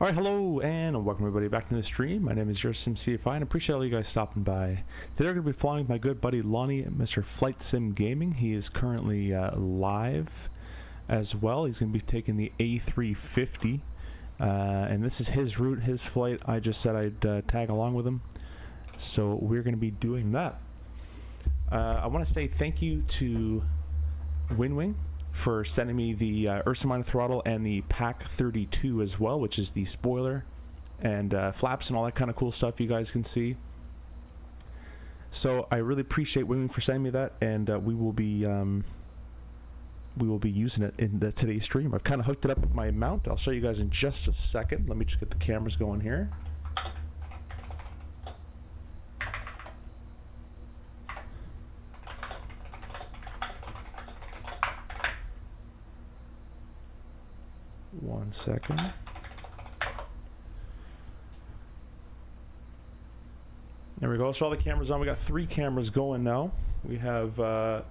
Alright, hello and welcome everybody back to the stream. My name is Ursa CFI and I appreciate all you guys stopping by. Today we're going to be flying with my good buddy Lonnie, Mr. Flight Sim Gaming. He is currently live as well. He's going to be taking the A350 and this is his route, his flight. I just said I'd tag along with him. So we're going to be doing that. I want to say thank you to WInwing for sending me the Ursa throttle and the Pack 32 as well, which is the spoiler and flaps and all that kind of cool stuff you guys can see. So I really appreciate WInwing for sending me that, and we will be using it in today's stream. I've kind of hooked it up with my mount. I'll show you guys in just a second. Let me just get the cameras going here. One second. There we go. So all the cameras on. We got 3 cameras going now. We have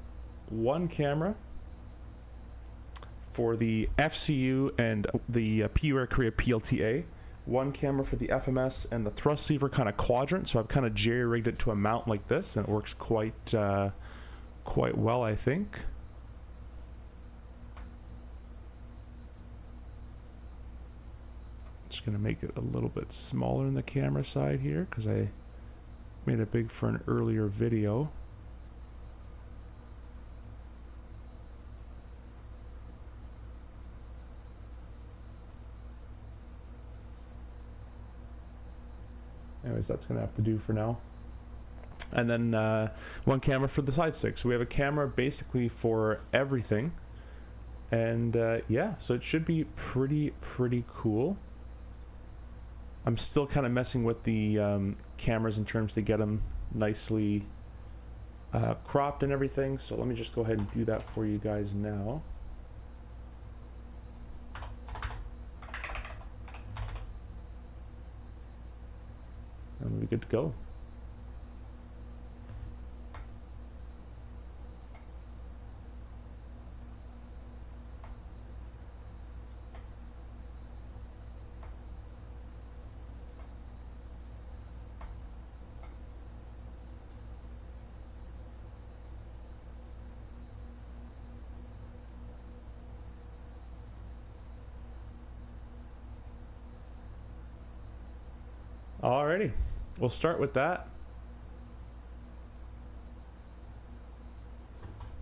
one camera for the FCU and the PU Air Korea PLTA. One camera for the FMS and the thrust lever kind of quadrant. So I've kind of jerry-rigged it to a mount like this, and it works quite well, I think. Just gonna make it a little bit smaller in the camera side here because I made it big for an earlier video. Anyways, that's gonna have to do for now. And then one camera for the side stick. So we have a camera basically for everything. And yeah, so it should be pretty cool. I'm still kind of messing with the cameras in terms to get them nicely cropped and everything. So let me just go ahead and do that for you guys now. And we'll be good to go. Alrighty, we'll start with that.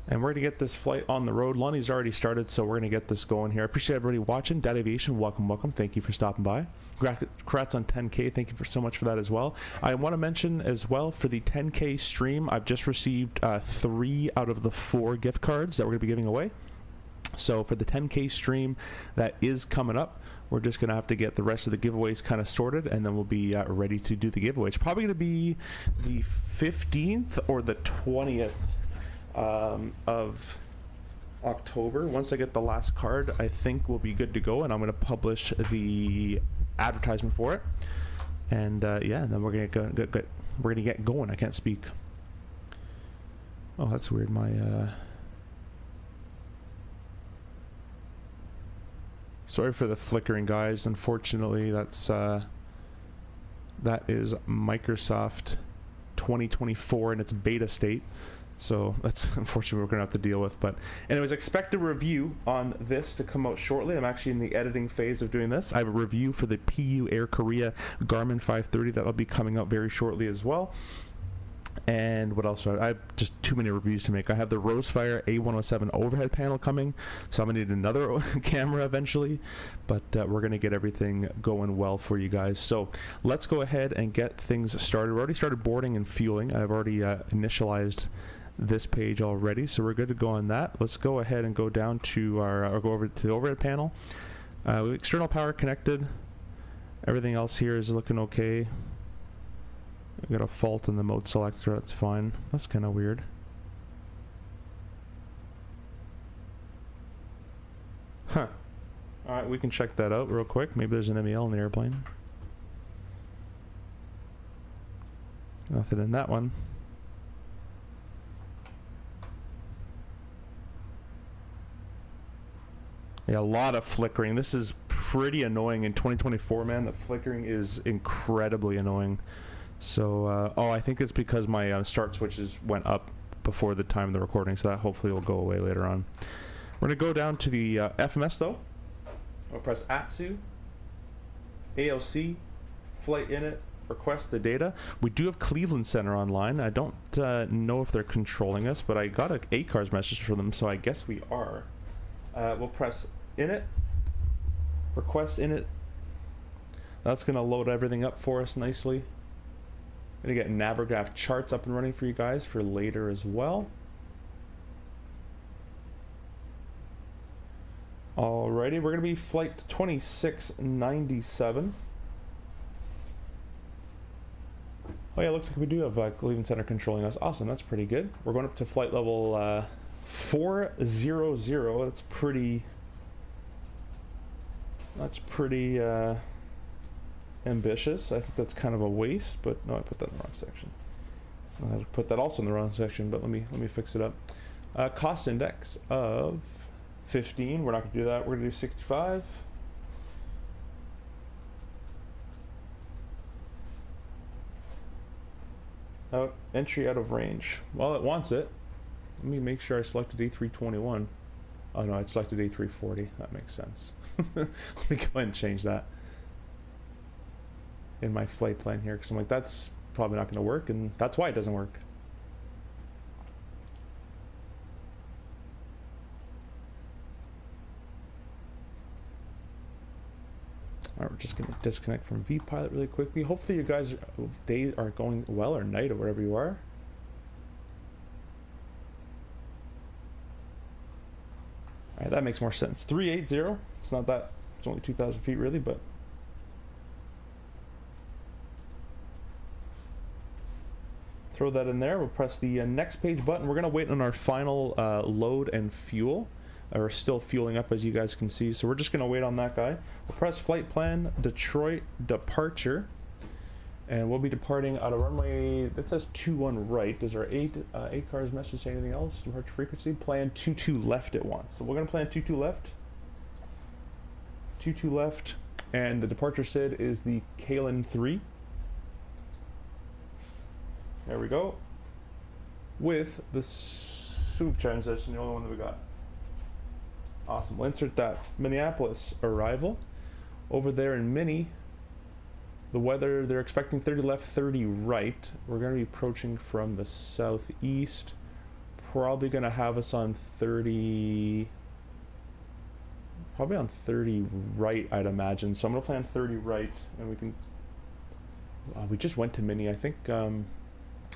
And we're going to get this flight on the road. Lonnie's already started, so we're going to get this going here. I appreciate everybody watching. Dad Aviation, welcome. Thank you for stopping by. Congrats on 10K. Thank you so much for that as well. I want to mention as well, for the 10K stream, I've just received 3 out of the 4 gift cards that we're going to be giving away. So for the 10K stream that is coming up, we're just going to have to get the rest of the giveaways kind of sorted, and then we'll be ready to do the giveaway. It's probably going to be the 15th or the 20th of October. Once I get the last card, I think we'll be good to go, and I'm going to publish the advertisement for it. And yeah, and then we're going to get going. I can't speak. Oh, that's weird. My sorry for the flickering, guys. Unfortunately, that's that is Microsoft 2024 in its beta state. So that's unfortunately what we're gonna have to deal with. But anyways, expect a review on this to come out shortly. I'm actually in the editing phase of doing this. I have a review for the PU Air Korea Garmin 530 that'll be coming out very shortly as well. And what else? I have just too many reviews to make. I have the Rosefire A107 overhead panel coming, so I'm gonna need another camera eventually, but we're gonna get everything going well for you guys. So let's go ahead and get things started. We already started boarding and fueling. I've already initialized this page already, so we're good to go on that. Let's go ahead and go down to our or go over to the overhead panel. External power connected. Everything else here is looking okay. I got a fault in the mode selector. That's fine. That's kind of weird. Huh. Alright, we can check that out real quick. Maybe there's an MEL in the airplane. Nothing in that one. Yeah, a lot of flickering. This is pretty annoying in 2024, man. The flickering is incredibly annoying. So, oh, I think it's because my start switches went up before the time of the recording, so that hopefully will go away later on. We're going to go down to the FMS, though. We'll press ATSU, ALC, flight init, request the data. We do have Cleveland Center online. I don't know if they're controlling us, but I got an ACARS message from them, so I guess we are. We'll press init, request init. That's going to load everything up for us nicely. Going to get Navigraph charts up and running for you guys for later as well. Alrighty, we're going to be flight 2697. Oh yeah, looks like we do have Cleveland Center controlling us. Awesome, that's pretty good. We're going up to flight level 400. That's pretty ambitious. I think that's kind of a waste, but no, I put that in the wrong section. I had to put that also in the wrong section, but let me fix it up. Cost index of 15. We're not going to do that. We're going to do 65. Entry out of range. Well, it wants it. Let me make sure I selected A321. Oh no, I selected A340. That makes sense. Let me go ahead and change that in my flight plan here, because I'm like, that's probably not going to work, and that's why it doesn't work. Alright, we're just going to disconnect from vPilot really quickly. Hopefully you guys days are going well, or night, or whatever you are. Alright, that makes more sense. 380. It's not that. It's only 2,000 feet really, but throw that in there. We'll press the next page button. We're going to wait on our final load and fuel. We're still fueling up, as you guys can see, so we're just going to wait on that guy. We'll press flight plan, Detroit departure, and we'll be departing out of runway that says 21 right. Does our ACARS message say anything else? Departure frequency, plan 22 left it wants. So we're going to plan 22 left. 22 left, and the departure SID is the Kalen 3. There we go. With the SU-4 transition, the only one that we got. Awesome. We'll insert that Minneapolis arrival. Over there in Minnie, the weather, they're expecting 30 left, 30 right. We're going to be approaching from the southeast. Probably going to have us on 30... Probably on 30 right, I'd imagine. So I'm going to plan 30 right, and we can... we just went to Minnie. I think...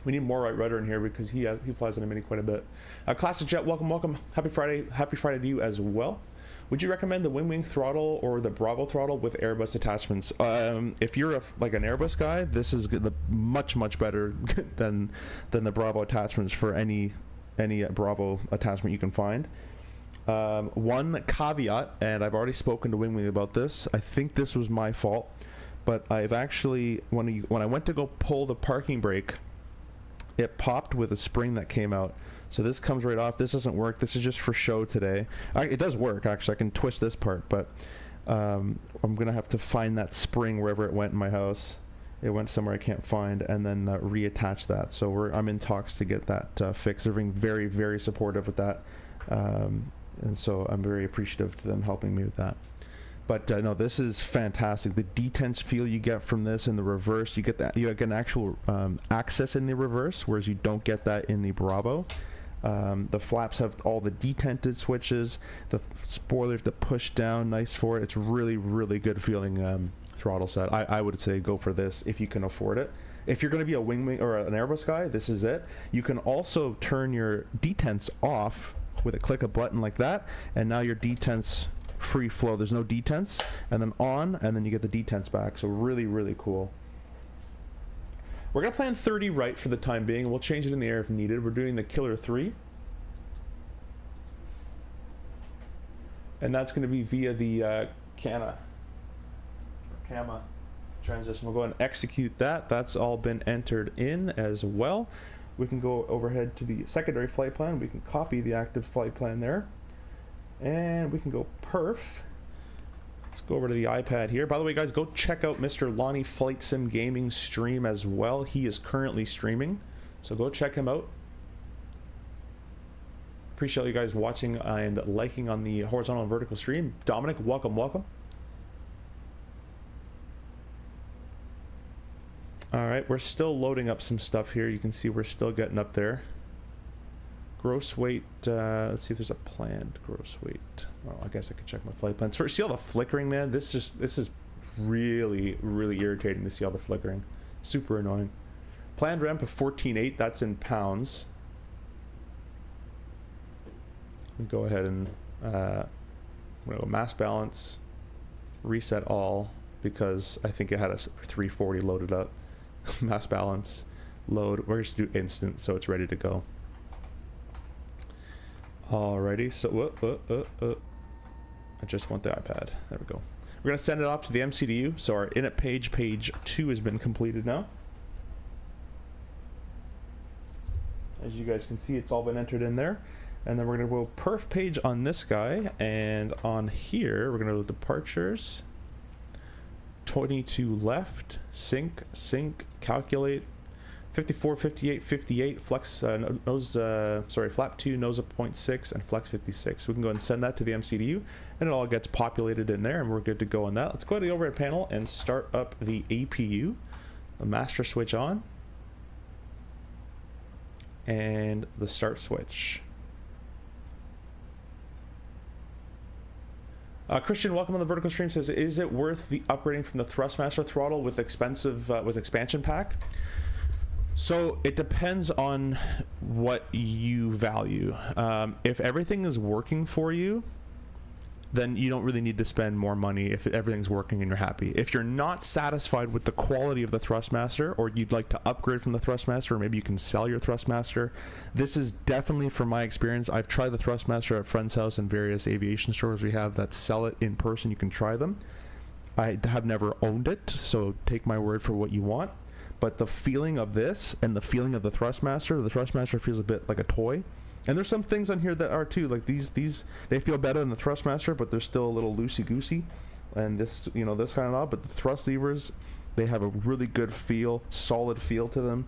we need more right rudder in here because he flies in a Mini quite a bit. Classic Jet, welcome. Happy Friday to you as well. Would you recommend the WInwing throttle or the Bravo throttle with Airbus attachments? If you're like an Airbus guy, this is much better than the Bravo attachments for any Bravo attachment you can find. One caveat, and I've already spoken to WInwing about this. I think this was my fault, but I've actually when I went to go pull the parking brake, it popped with a spring that came out. So this comes right off. This doesn't work. This is just for show today. It does work, actually. I can twist this part, but I'm going to have to find that spring wherever it went in my house. It went somewhere I can't find, and then reattach that. So I'm in talks to get that fixed. They're being very, very supportive with that. And so I'm very appreciative to them helping me with that. But no, this is fantastic. The detense feel you get from this in the reverse, you get an actual access in the reverse, whereas you don't get that in the Bravo. The flaps have all the detented switches. The spoilers that push down, nice for it. It's really, really good feeling throttle set. I would say go for this if you can afford it. If you're going to be a WInwing or an Airbus guy, this is it. You can also turn your detents off with a click a button like that, and now your detents free flow. There's no detents, and then on, and then you get the detents back. So really, really cool. We're gonna plan 30 right for the time being, and we'll change it in the air if needed. We're doing the Killer 3, and that's going to be via the CAMA transition. We'll go ahead and execute that. That's all been entered in as well. We can go overhead to the secondary flight plan. We can copy the active flight plan there, and we can go perf Let's go over to the iPad here. By the way, guys, go check out Mr. Lonnie Flight Sim Gaming stream as well. He is currently streaming, so go check him out. Appreciate you guys watching and liking on the horizontal and vertical stream. Dominic, welcome, welcome. All right, we're still loading up some stuff here. You can see we're still getting up there. Gross weight, let's see if there's a planned gross weight. Oh, I guess I could check my flight plans. First, see all the flickering, man? This is really, really irritating to see all the flickering. Super annoying. Planned ramp of 14.8, that's in pounds. Go ahead and I'm gonna go mass balance, reset all, because I think it had a 340 loaded up. Mass balance, load. We're just do instant, so it's ready to go. Alrighty, so I just want the iPad. There we go. We're gonna send it off to the MCDU. So our init page 2 has been completed now. As you guys can see, it's all been entered in there. And then we're gonna go perf page on this guy, and on here we're gonna go departures, 22 left, sync, calculate, 54, 58, 58, flex nose, flap 2, nose of 0.6, and flex 56. We can go ahead and send that to the MCDU, and it all gets populated in there, and we're good to go on that. Let's go to the overhead panel and start up the APU. The master switch on, and the start switch. Christian, welcome on the vertical stream, says, is it worth the upgrading from the Thrustmaster throttle with expansion pack? So it depends on what you value. If everything is working for you, then you don't really need to spend more money if everything's working and you're happy. If you're not satisfied with the quality of the Thrustmaster, or you'd like to upgrade from the Thrustmaster, or maybe you can sell your Thrustmaster, this is definitely, from my experience, I've tried the Thrustmaster at friend's house and various aviation stores we have that sell it in person. You can try them. I have never owned it, so take my word for what you want. But the feeling of this and the feeling of the Thrustmaster feels a bit like a toy. And there's some things on here that are too, like these they feel better than the Thrustmaster, but they're still a little loosey-goosey. And this, you know, this kind of odd, but the thrust levers, they have a really good feel, solid feel to them.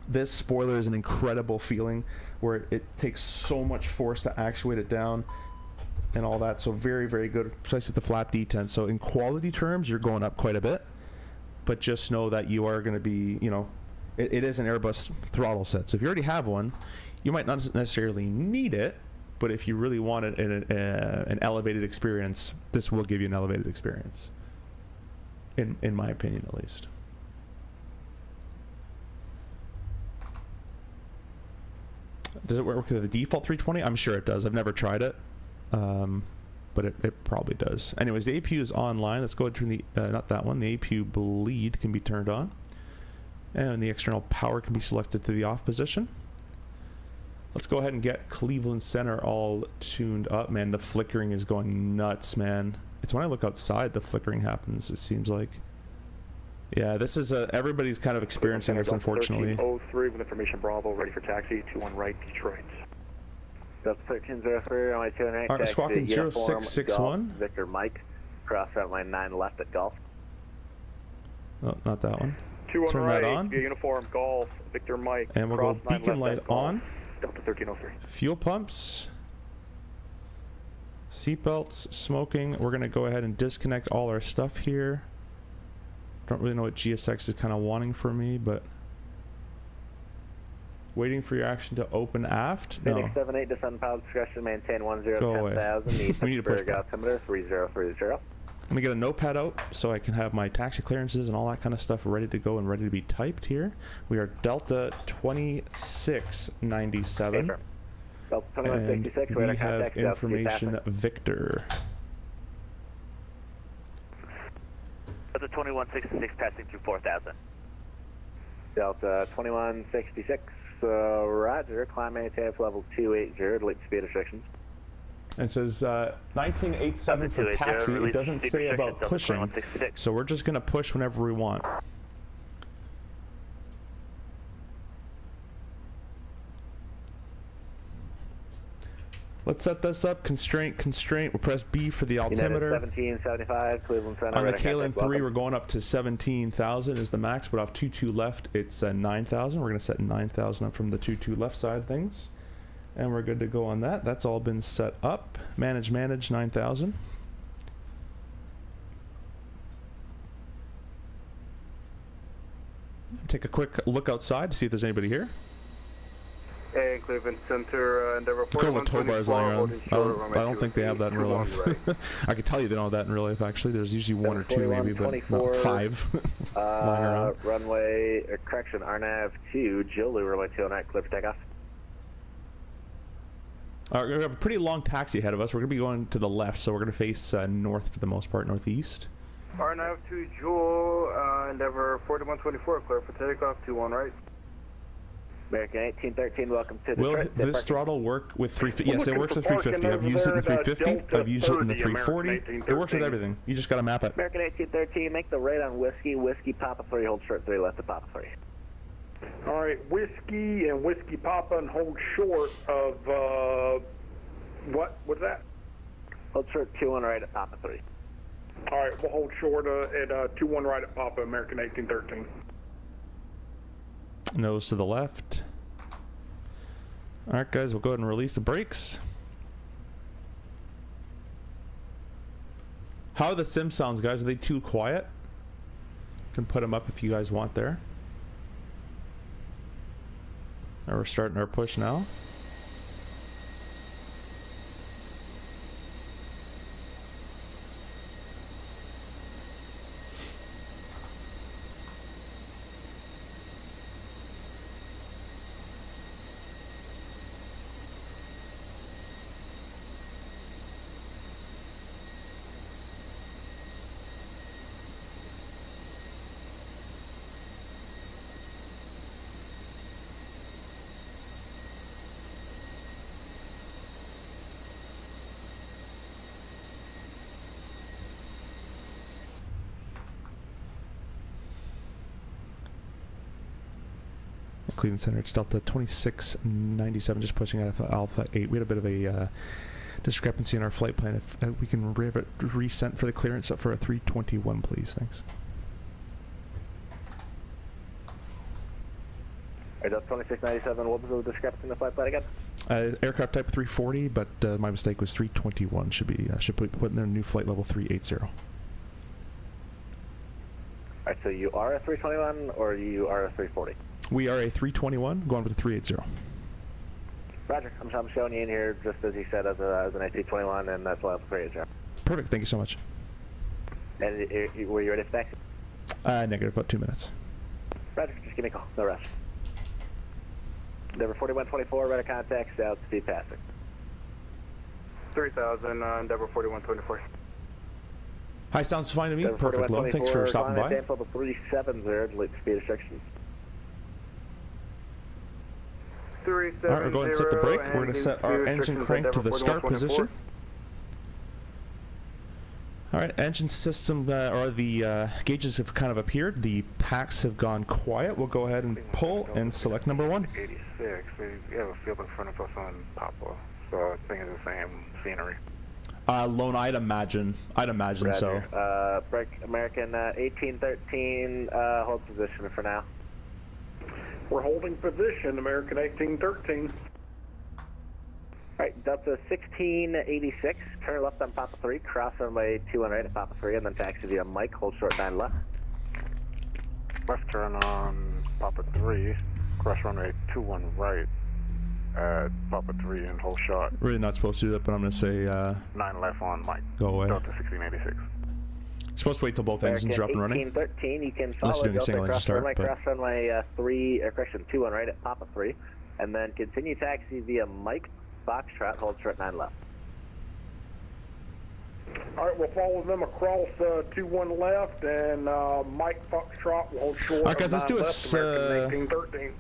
This spoiler is an incredible feeling where it takes so much force to actuate it down and all that. So very, very good, especially with the flap D10. So in quality terms, you're going up quite a bit, but just know that you are going to be, you know, it is an Airbus throttle set. So if you already have one, you might not necessarily need it, but if you really want an elevated experience, this will give you an elevated experience, in my opinion at least. Does it work with the default 320? I'm sure it does. I've never tried it, but it probably does. Anyways, the APU is online. Let's go ahead and turn the, not that one, the APU bleed can be turned on, and the external power can be selected to the off position. Let's go ahead and get Cleveland Center all tuned up. Man, the flickering is going nuts, man. It's when I look outside the flickering happens, it seems like. Yeah, this is everybody's kind of experiencing this, unfortunately. 1303 with information Bravo, ready for taxi, 21 right, Detroit. Delta 1303, only 29, Alright, squawking 0661. Victor Mike, cross route line 9 left at Golf. Oh, not that one. 21 Turn right, that on. uniform Golf, Victor Mike, and we'll go beacon light on. Delta 1303. Fuel pumps. Seatbelts, smoking. We're going to go ahead and disconnect all our stuff here. Don't really know what GSX is kind of wanting from me, but waiting for your action to open aft. Fenix No. 78, descend pilot discretion, maintain 10 Go away. 10,000. We need to push back. altimeter 3030. I'm going to get a notepad out so I can have my taxi clearances and all that kind of stuff ready to go and ready to be typed here. We are Delta 2697. Delta And 2166, we have information Victor. Delta 2166, passing through 4000. Delta 2166, roger, climb ATF level 280, delete speed restrictions. And it says 1987 for taxi. It doesn't say about pushing, so we're just going to push whenever we want. Let's set this up. Constraint. We'll press B for the altimeter. 1775, Cleveland Center. On the KLM 3, we're going up to 17,000 is the max, but off 22 left, it's 9,000. We're going to set 9,000 up from the 22 left side of things. And we're good to go on that. That's all been set up. Manage, 9,000. Take a quick look outside to see if there's anybody here. Hey, Cleveland Center, Endeavor The tow bars lying around. I don't think they have that in real life. Right. I can tell you they don't have that in real life, actually. There's usually one or two, maybe, but not 5 lying around. Runway, correction, RNAV 2, Jolu, runway 209, clear for takeoff. We're going to have a pretty long taxi ahead of us. We're going to be going to the left, so we're going to face north for the most part, northeast. RNAV 2, Jewel, Endeavor 4124, clear for takeoff, 21 right. American 1813, welcome to the Will this throttle work with 350? Yes, it works with 350. I've used it in the 350. I've used it in the 340. It works with everything. You just got to map it. American 1813, make the right on Whiskey, Whiskey, Papa 3, hold short 3, left to Papa 3. All right, Whiskey and Whiskey Papa and hold short of, what was that? Hold short 21 right at Papa 3. All right, we'll hold short at 21 right at Papa, American 1813. Nose to the left. All right, guys, we'll go ahead and release the brakes. How are the sim sounds, guys? Are they too quiet? Can put them up if you guys want there. Now we're starting our push now. Cleveland Center, it's Delta 2697, just pushing out of Alpha 8. We had a bit of a discrepancy in our flight plan. If we can resend for the clearance up for a 321, please. Thanks. Alright, Delta 2697, what was the discrepancy in the flight plan again? Aircraft type 340, but my mistake was 321. Should put in their new flight level 380. Alright, so you are a 321 or you are a 340? We are a 321, going with a 380. Roger, I'm showing you in here just as you said as an A321, and that's level 380. Perfect, thank you so much. And were you ready for taxi? Negative, about 2 minutes. Roger, just give me a call, no rush. Endeavor 4124, radar contact, south speed passing. 3000, Endeavor 4124. Hi, sounds fine to me. Endeavor Perfect, Low. Thanks for stopping by. Sample the 370, delete speed restrictions. 370. Alright, we're going to set the brake. We're going to set our engine crank to the start position. Alright, engine system, or the gauges have kind of appeared. The packs have gone quiet. We'll go ahead and pull and select number 1. 86. We have a field in front of us on Papa, so I think it's the same scenery. Lone, I'd imagine Roger. so. Brake American 1813, hold position for now. We're holding position, American 1813. Alright, Delta 1686, turn left on Papa 3, cross runway 21 right at Papa 3, and then taxi via Mike, hold short 9 left. Left turn on Papa 3, cross runway 21 right at Papa 3 and hold short. Really not supposed to do that, but I'm going to say 9 left on Mike. Go away. Delta 1686. Supposed to wait till both engines are up and running. 1813, you can follow Unless you're doing a Delta single engine cross start. runway, But cross runway 21 right at Papa 3, and then continue taxi via Mike, Foxtrot, hold short 9 left. All right, we'll follow them across 21 left, and Mike Foxtrot will hold short. All right, guys, let's do left, American 1813.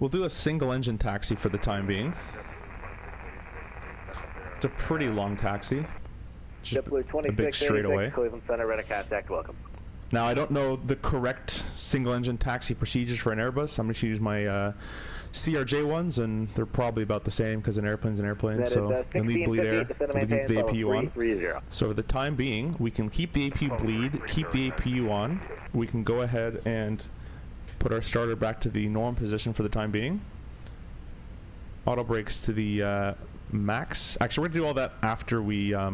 we'll do a single engine taxi for the time being. It's a pretty long taxi. Just a big straightaway. Cleveland Center, radar contact, welcome. Now, I don't know the correct single-engine taxi procedures for an Airbus. I'm going to use my CRJ ones, and they're probably about the same because an airplane's an airplane. That So is we'll leave bleed air, we'll keep the APU on. 330. So for the time being, we can keep the APU bleed, keep the APU on. We can go ahead and put our starter back to the norm position for the time being. Auto brakes to the max. Actually, we're going to do all that after we... I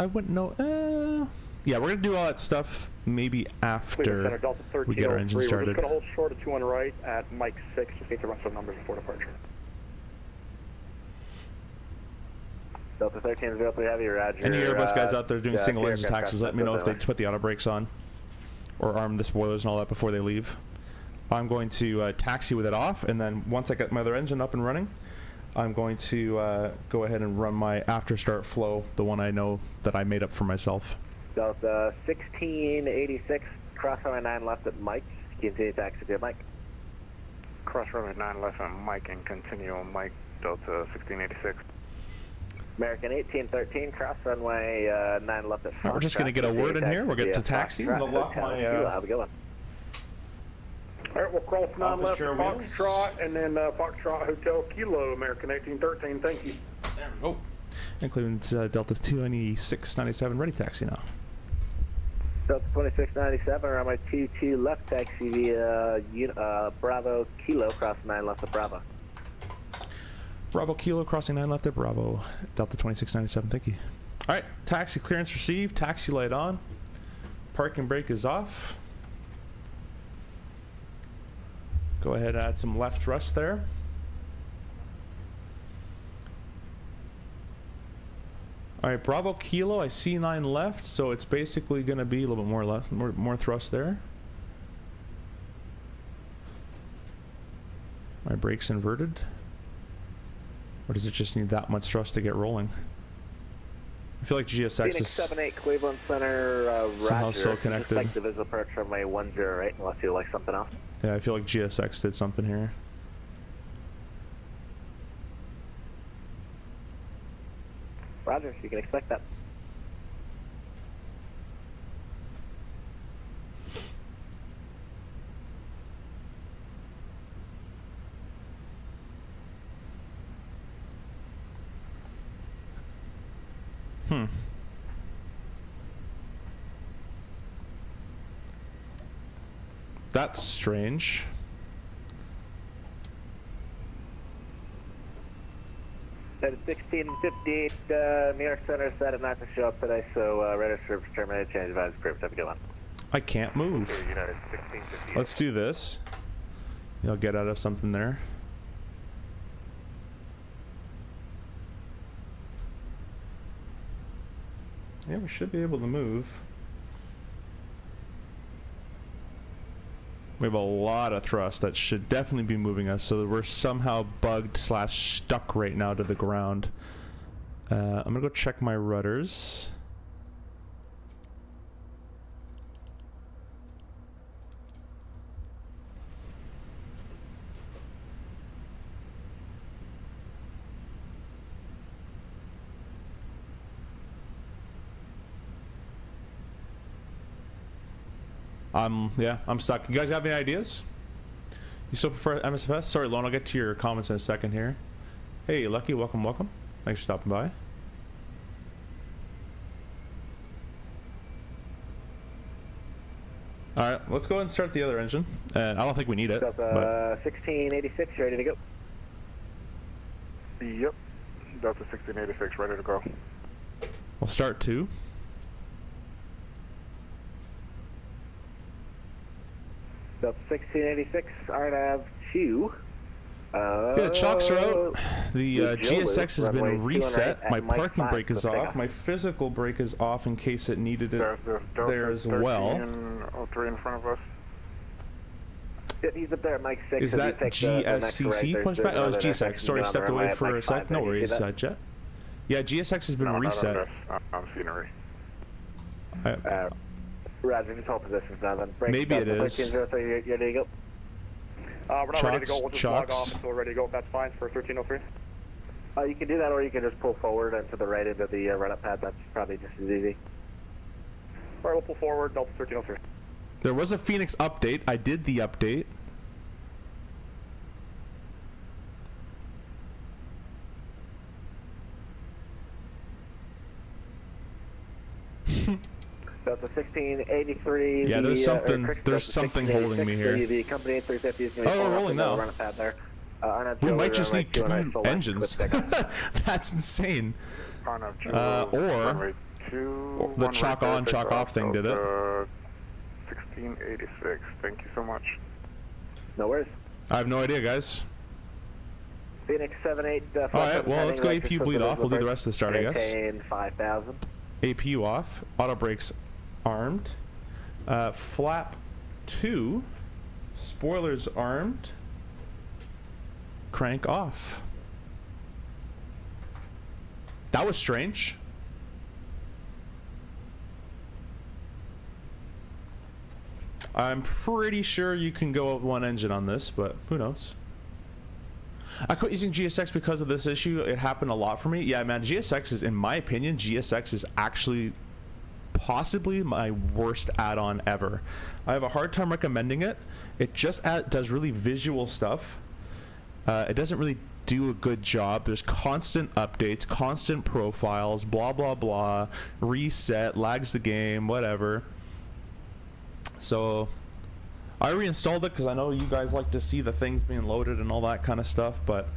wouldn't know... yeah, we're going to do all that stuff maybe after we get our engine started. We're just going to hold short of 2 on right at Mike 6. Just need to run some numbers before departure. Delta 1303 Heavy, roger. Any Airbus guys out there doing single engine taxis, let me know if they put the auto brakes on or arm the spoilers and all that before they leave. I'm going to taxi with it off, and then once I get my other engine up and running, I'm going to go ahead and run my after start flow, the one I know that I made up for myself. Delta 1686, cross runway 9 left at Mike. Continue taxi to Mike. Cross runway 9 left on Mike and continue on Mike, Delta 1686. American 1813, cross runway 9 left at Fox. We're just going to get a word in here. We'll get to taxi. We'll lock my... Have a good one. All right, we'll cross 9 left chair at Foxtrot, and then Foxtrot Hotel Kilo, American 1813. Thank you. There we go. Includes Delta 2697, ready taxi now. Delta 2697, around my 22 left taxi via Bravo Kilo, cross 9 left at Bravo. Bravo Kilo, crossing 9 left at Bravo. Delta 2697, thank you. All right, taxi clearance received, taxi light on. Parking brake is off. Go ahead and add some left thrust there. All right, Bravo Kilo, I see 9 left, so it's basically going to be a little bit more left, more thrust there. My brake's inverted. Or does it just need that much thrust to get rolling? I feel like GSX Phoenix is 78 Cleveland Center, somehow roger. still connected. Just like the visual approach from my 108, unless you like something else. Yeah, I feel like GSX did something here. Roger, you can expect that. That's strange. At 1658, New York Center decided not to show up today, so radar service terminated. Change advice approved. Have a good one. I can't move. United 1658. Let's do this. You'll get out of something there. Yeah, we should be able to move. We have a lot of thrust that should definitely be moving us, so that we're somehow bugged / stuck right now to the ground. I'm gonna go check my rudders. Yeah, I'm stuck. You guys have any ideas? You still prefer MSFS? Sorry, Lone, I'll get to your comments in a second here. Hey, Lucky, welcome, welcome. Thanks for stopping by. Alright, let's go ahead and start the other engine. And I don't think we need it. Delta 1686, ready to go. Yep. Delta 1686, ready to go. We'll start 2. Delta 1686, RNAV 2. Okay, the chocks are out. The GSX has been runway 2 reset. right My at Mike parking 5 brake is for off. takeoff. My physical brake is off in case it needed it There's the Delta there as well. 1303 in front of us. Yeah, he's up there at Mike 6. Is so that you take the next GSCC right, pushback? Oh, it's another GSX. section Sorry, on the stepped away runway at for a Mike sec. 5 No there. You worries, see that? Jet. Yeah, GSX has been No, reset. not on scenery. Roger, just hold positions now then. Break Maybe it Delta is. 1303, you're ready to go. We're not ready to go. We'll just log Chocks. off until we're ready to go. That's fine for 1303. You can do that, or you can just pull forward and to the right into the run-up pad. That's probably just as easy. Alright, we'll pull forward, Delta 1303. There was a Fenix update. I did the update. Delta 1683. Yeah, there's something holding me here. The company 350 is going to be we're rolling now. run a pad there. We might just need 2 engines. That's insane. Or the chalk on, chalk off thing did it. 1686. Thank you so much. No worries. I have no idea, guys. Phoenix 78. Alright, well, let's go APU bleed off. We'll do the rest of the start, I guess. 5000. APU off. Auto brakes armed. Flap 2. Spoilers armed. Crank off. That was strange. I'm pretty sure you can go with 1 engine on this, but who knows? I quit using GSX because of this issue. It happened a lot for me. Yeah, man, GSX is, in my opinion, GSX is actually possibly my worst add-on ever. I have a hard time recommending it. It just does really visual stuff. It doesn't really do a good job. There's constant updates, constant profiles, blah, blah, blah, reset, lags the game, whatever. So I reinstalled it because I know you guys like to see the things being loaded and all that kind of stuff, but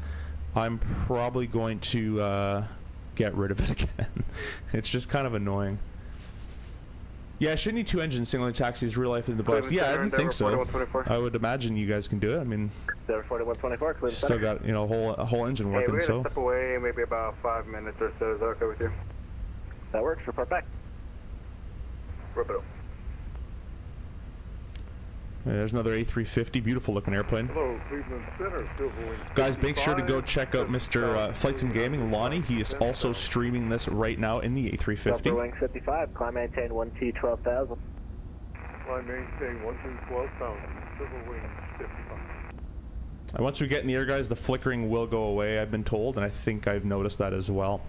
I'm probably going to get rid of it again. It's just kind of annoying. Yeah, I should need 2 engines, single taxis, real life in the bus. Yeah, I didn't think so. I would imagine you guys can do it. I mean, 4124, still got, you know, a whole engine working. We're so gonna step away maybe about 5 minutes or so. Is that okay with you? That works. Report back. Rip it up. there's another A350, beautiful looking airplane. Hello, Cleveland Center, Silverwing. Guys, make sure to go check out Mr. Flights and Gaming, Lonnie. He is also streaming this right now in the A350. Silverwing 55, climb maintain 1T12,000. Climb maintain 1T12,000, Silverwing 55. And once we get in the air, guys, the flickering will go away, I've been told, and I think I've noticed that as well.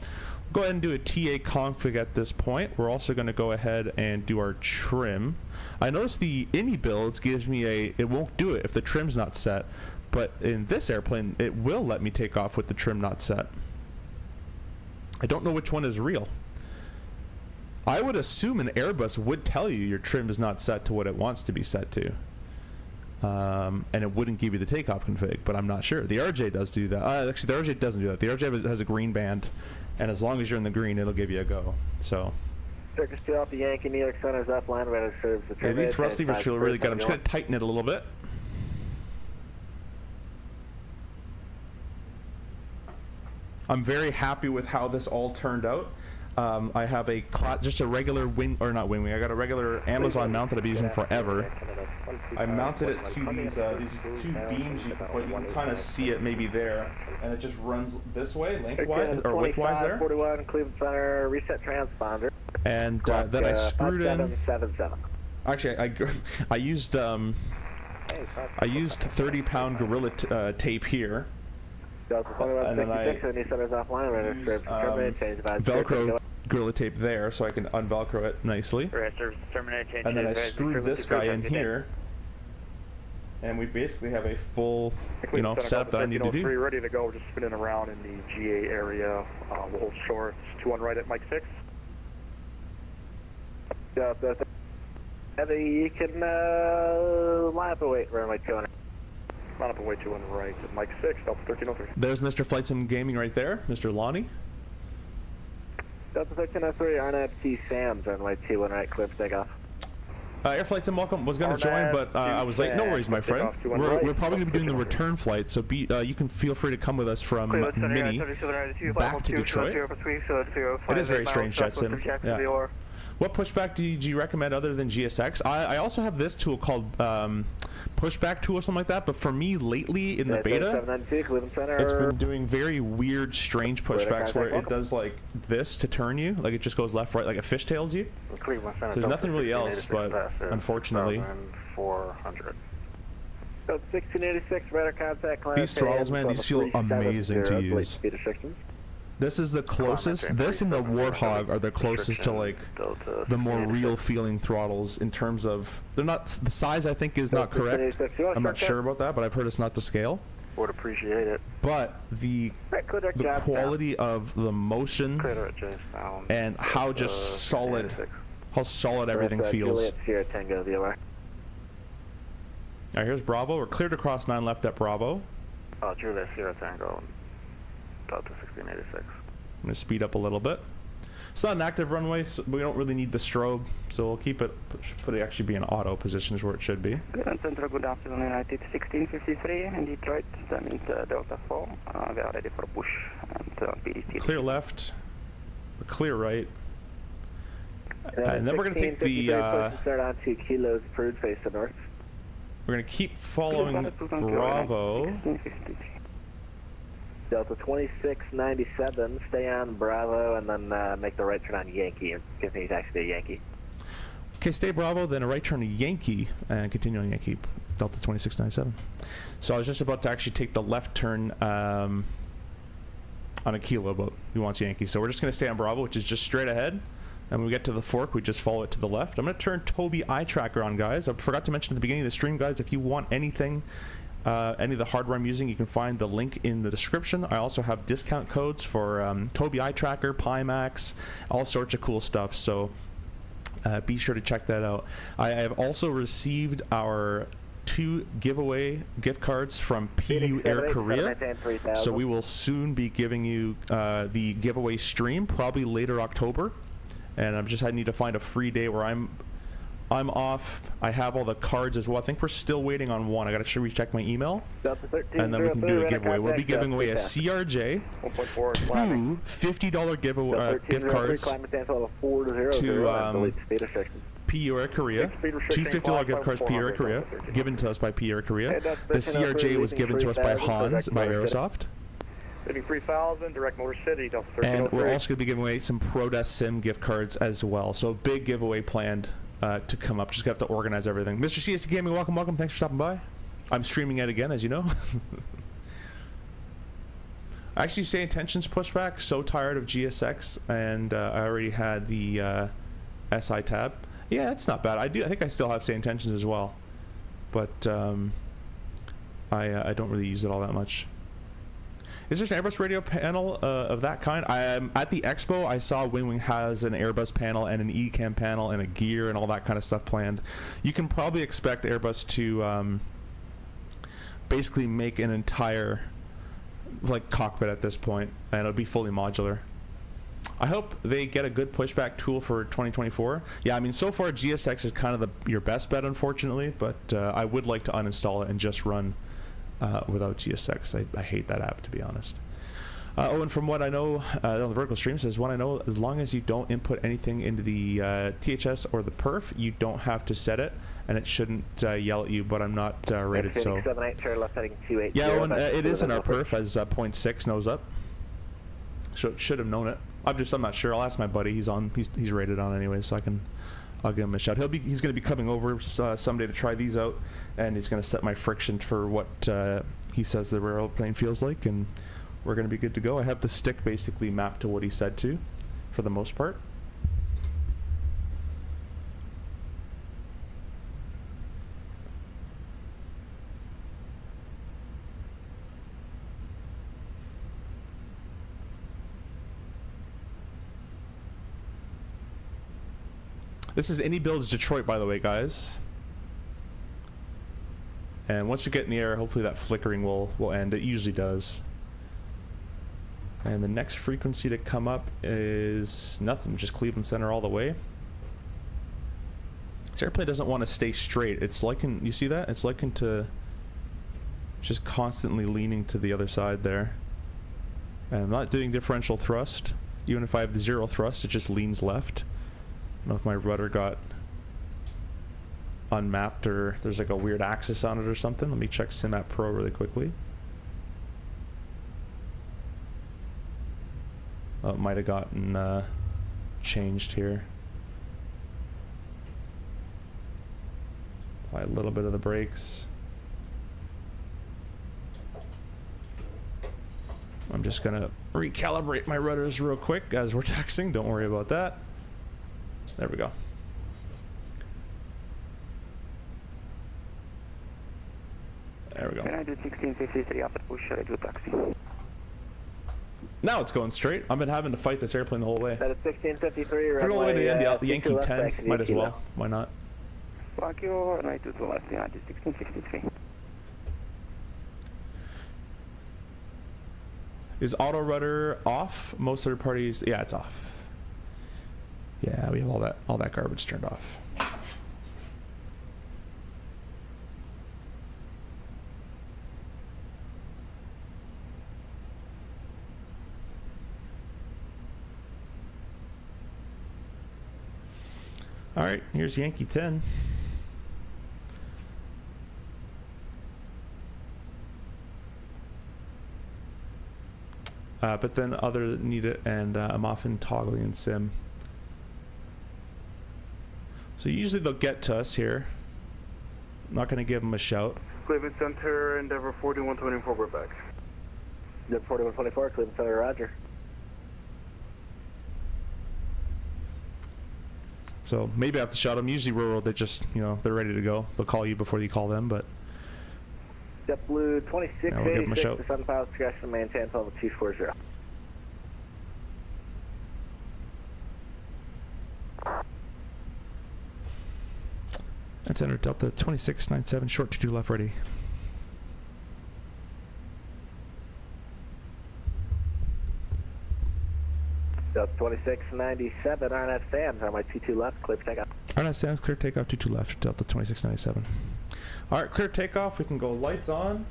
Go ahead and do a TA config at this point. We're also going to go ahead and do our trim. I noticed the INI builds gives me it won't do it if the trim's not set, but in this airplane, it will let me take off with the trim not set. I don't know which one is real. I would assume an Airbus would tell you your trim is not set to what it wants to be set to. And it wouldn't give you the takeoff config, but I'm not sure. The RJ does do that. Actually, the RJ doesn't do that. The RJ has a green band, and as long as you're in the green, it'll give you a go. So. Circus 2 Alpha Yankee, New York Center's up, line ready to serve the trim. These thrust levers feel really good. I'm just going to tighten it a little bit. I'm very happy with how this all turned out. I have just a regular not WInwing. I got a regular Amazon mount that I've been using forever. I mounted it to these 2 beams you can put. You can kind of see it maybe there, and it just runs this way, lengthwise or widthwise there. 41 Cleveland Center reset transponder. And then I screwed in. 5777. Actually, I used 30-pound Gorilla tape here. And then I used Velcro Gorilla tape there, so I can unvelcro it nicely. And then I screwed this guy in here, and we basically have a full, setup that I need to do. Ready to go, just spinning around in the GA area. We'll hold short. 2-1 right at Mike 6. You can line up and wait, runway 200. Line up and wait 2-1 right at Mike 6, Delta 1303. There's Mr. Flights and Gaming right there, Mr. Lonnie. Delta 1303, RNFT Sam's runway 21 right, clear for takeoff. Air Flights and Welcome was going to join, but I was late. No worries, my friend. We're probably going to be doing the return flight, so you can feel free to come with us from Mini back to Detroit. It is very strange, Jetson. Yeah. What pushback do you recommend other than GSX? I also have this tool called Pushback Tool or something like that, but for me lately in the beta, it's been doing very weird, strange pushbacks where it does like this to turn you, like it just goes left, right, like it fishtails you. So there's nothing really else, but unfortunately. 400. 1686, radar contact. These throttles, man, these feel amazing to use. This is the closest. This and the Warthog are the closest to like the more real feeling throttles in terms of they're not the size. I think is not correct. I'm not sure about that, but I've heard it's not to scale. Would appreciate it. But the quality of the motion and how just solid, how solid everything feels. Juliet Sierra Tango, the OR. All right, here's Bravo. We're cleared across 9 left at Bravo. Juliet Sierra Tango, Delta 1686. I'm going to speed up a little bit. It's not an active runway, so we don't really need the strobe, so we'll keep it, put it actually be in auto position is where it should be. Central, good afternoon, United 1653 in Detroit, that means Delta 4, we are ready for push and PDT. Clear left, clear right, and then we're going to take the, start on 2 kilos approved, face to north. We're going to keep following Bravo. Delta 2697, stay on Bravo, and then make the right turn on Yankee, and continue to actually Yankee. Okay, stay Bravo, then a right turn to Yankee, and continue on Yankee, Delta 2697. So I was just about to actually take the left turn on a kilo, but he wants Yankee. So we're just going to stay on Bravo, which is just straight ahead. And when we get to the fork, we just follow it to the left. I'm going to turn Toby eye tracker on, guys. I forgot to mention at the beginning of the stream, guys, if you want anything, any of the hardware I'm using, you can find the link in the description. I also have discount codes for Toby eye tracker, Pimax, all sorts of cool stuff. So be sure to check that out. I have also received our 2 giveaway gift cards from PU Air Korea. So we will soon be giving you the giveaway stream, probably later October. And I need to find a free day where I'm off. I have all the cards as well. I think we're still waiting on one. I got to recheck my email, and then we can do a giveaway. We'll be giving away a CRJ, 2 $50 gift cards to PU Air Korea, 2 $50 gift cards PU Air Korea, given to us by PU Air Korea. The CRJ was given to us by Hans by Aerosoft. 3000, Direct Motor City, Delta 1303. And we're also going to be giving away some ProDesk Sim gift cards as well. So big giveaway planned to come up. Just have to organize everything. Mr. CSC Gaming, welcome. Thanks for stopping by. I'm streaming it again, as you know. I actually say intentions pushback. So tired of GSX, and I already had the SI tab. Yeah, it's not bad. I think I still have say intentions as well, but I don't really use it all that much. Is there an Airbus radio panel of that kind? At the Expo, I saw WInwing has an Airbus panel and an ECAM panel and a gear and all that kind of stuff planned. You can probably expect Airbus to basically make an entire like cockpit at this point, and it'll be fully modular. I hope they get a good pushback tool for 2024. Yeah, I mean, so far GSX is kind of your best bet, unfortunately, but I would like to uninstall it and just run without GSX. I hate that app, to be honest. Oh, and from what I know, on the vertical stream says, what I know, as long as you don't input anything into the THS or the perf, you don't have to set it, and it shouldn't yell at you, but I'm not rated, so... Yeah, and it is in our perf as 0.6 nose up. Should have known it. I'm not sure. I'll ask my buddy. He's rated on anyway, so I'll give him a shout. He's going to be coming over someday to try these out, and he's going to set my friction for what he says the airplane feels like, and we're going to be good to go. I have the stick basically mapped to what he said to, for the most part. This is Any Builds Detroit, by the way, guys. And once we get in the air, hopefully that flickering will end. It usually does. And the next frequency to come up is nothing, just Cleveland Center all the way. This airplane doesn't want to stay straight. It's liking, you see that? It's liking to just constantly leaning to the other side there. And I'm not doing differential thrust. Even if I have the 0 thrust, it just leans left. I don't know if my rudder got unmapped or there's like a weird axis on it or something. Let me check SimApp Pro really quickly. Oh, it might have gotten changed here. Apply a little bit of the brakes. just gonna recalibrate my rudders real quick as we're taxiing. Don't worry about that. There we go. There we go. United 1653 after push, ready to taxi. Now it's going straight. I've been having to fight this airplane the whole way. That is 1653, Put it all the way to the end, the Yankee 22 left, 10. taxi Might as kilo. well. Why not? Fuck you, runway 22 left, United 1653. Is auto rudder off? Most third parties, yeah, it's off. Yeah, we have all that garbage turned off. All right, here's Yankee 10. But then other need it, and I'm often toggling in sim. So usually they'll get to us here. I'm not going to give them a shout. Cleveland Center, Endeavor 4124, we're back. Endeavor 4124, Cleveland Center, roger. So maybe I have to shout them. Usually rural, they just, you know, they're ready to go. They'll call you before you call them, but... JetBlue 2686, we'll give them a shout. the Sun Pilot discretion, maintain level 240. That's enter Delta 2697, short 22 left ready. Delta 2697, RNet Sam's, on my 22 left, clear for takeoff. RNet Sam's, clear takeoff 22 left, Delta 2697. Alright, clear takeoff, we can go lights on.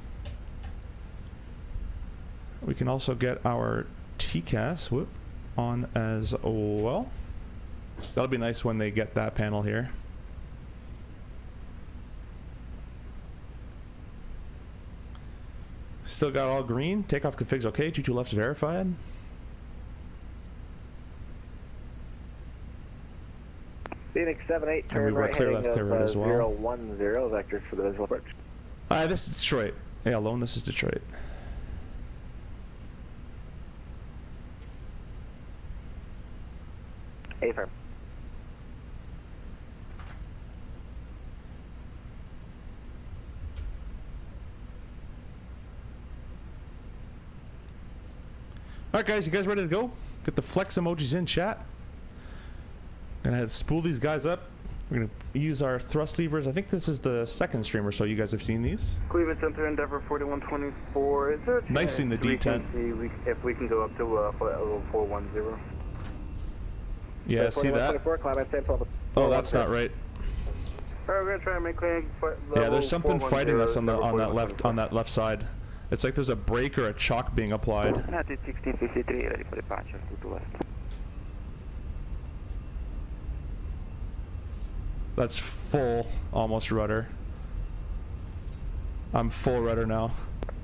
We can also get our TCAS on as well. That'll be nice when they get that panel here. Still got all green. Takeoff configs okay. 22 left's verified. Phoenix 78, And turn we were right clear heading left, clear right of as well. 010, vectors for the visual approach. This is Detroit. Yeah, alone, this is Detroit. A-firm. Alright guys, you guys ready to go? Get the flex emojis in chat. Gonna have to spool these guys up. We're gonna use our thrust levers. I think this is the second streamer, so you guys have seen these. Cleveland Center, Endeavor 4124, is there a Nice in the chance we can D10. see if we can go up to level 410? Yeah, see that? 4124, climb at St. Paul. Oh, that's not right. Alright, we're gonna try and make clear. Yeah, there's something fighting us on the Endeavor on that left side. It's like there's a brake or a chalk being applied. United 1653, ready for departure, 22 left. That's full, almost rudder. I'm full rudder now.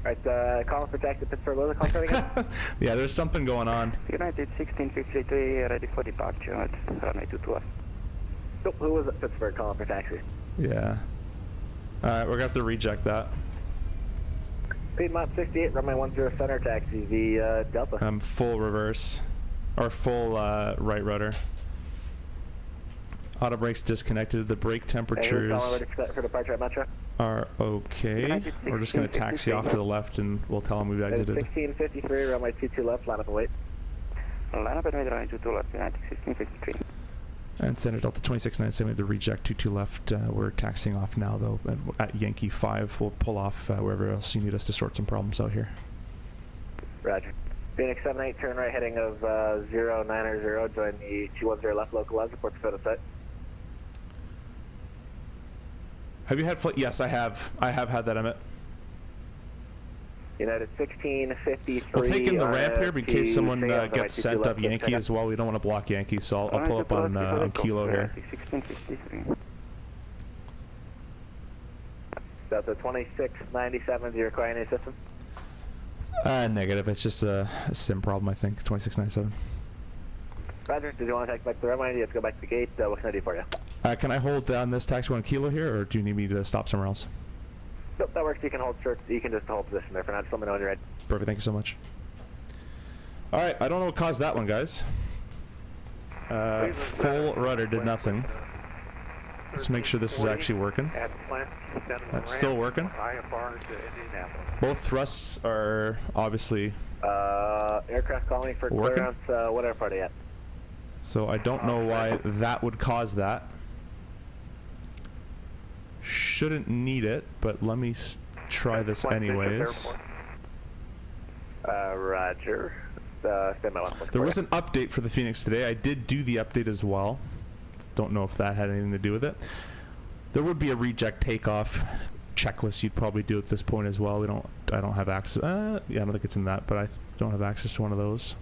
Alright, call for taxi Pittsburgh, what was the call for again? Yeah, there's something going on. United 1653, ready for departure, runway 22 left. Nope, who was it? Pittsburgh calling for taxi. Yeah. Alright, we're gonna have to reject that. Piedmont 68, runway 10 center, taxi via Delta. I'm full reverse. Or full right rudder. Auto brakes disconnected. The brake temperatures For departure at Metro. are okay. We're just going to taxi off to the left and we'll tell them we've exited. 1653, runway 22 left, line up and wait. Line up and wait, runway 22 left, United 1653. And Center Delta 2697 to reject 22 left. We're taxiing off now though at Yankee 5. We'll pull off wherever else you need us to sort some problems out here. Roger. Phoenix 78, turn right heading of 090, join the 210 left localizer, report to photo site. Have you had flight? Yes, I have. I have had that, Emmett. United 1653. We'll take in the ramp here in case someone gets sent up Yankee as well. We don't want to block Yankee, so I'll pull up on Kilo here. 1653. Delta 2697, do you require any assistance? Negative. It's just a sim problem, I think. 2697. Roger, did you want to take back to the runway? You have to go back to the gate. What can I do for you? Can I hold down this taxi 1 Kilo here, or do you need me to stop somewhere else? Nope, that works. You can hold short. You can just hold position there for now. Just let me know when you're ready. Perfect. Thank you so much. Alright, I don't know what caused that one, guys. Full rudder did nothing. Let's make sure this is actually working. That's still working. Both thrusts are obviously Aircraft calling for working. clearance. What airport are you at? So I don't know why that would cause that. Shouldn't need it, but let me try this anyways. Roger. Stand by 1.4. There was an update for the Fenix today. I did do the update as well. Don't know if that had anything to do with it. There would be a reject takeoff checklist you'd probably do at this point as well. I don't have access. Yeah, I don't think it's in that, but I don't have access to one of those.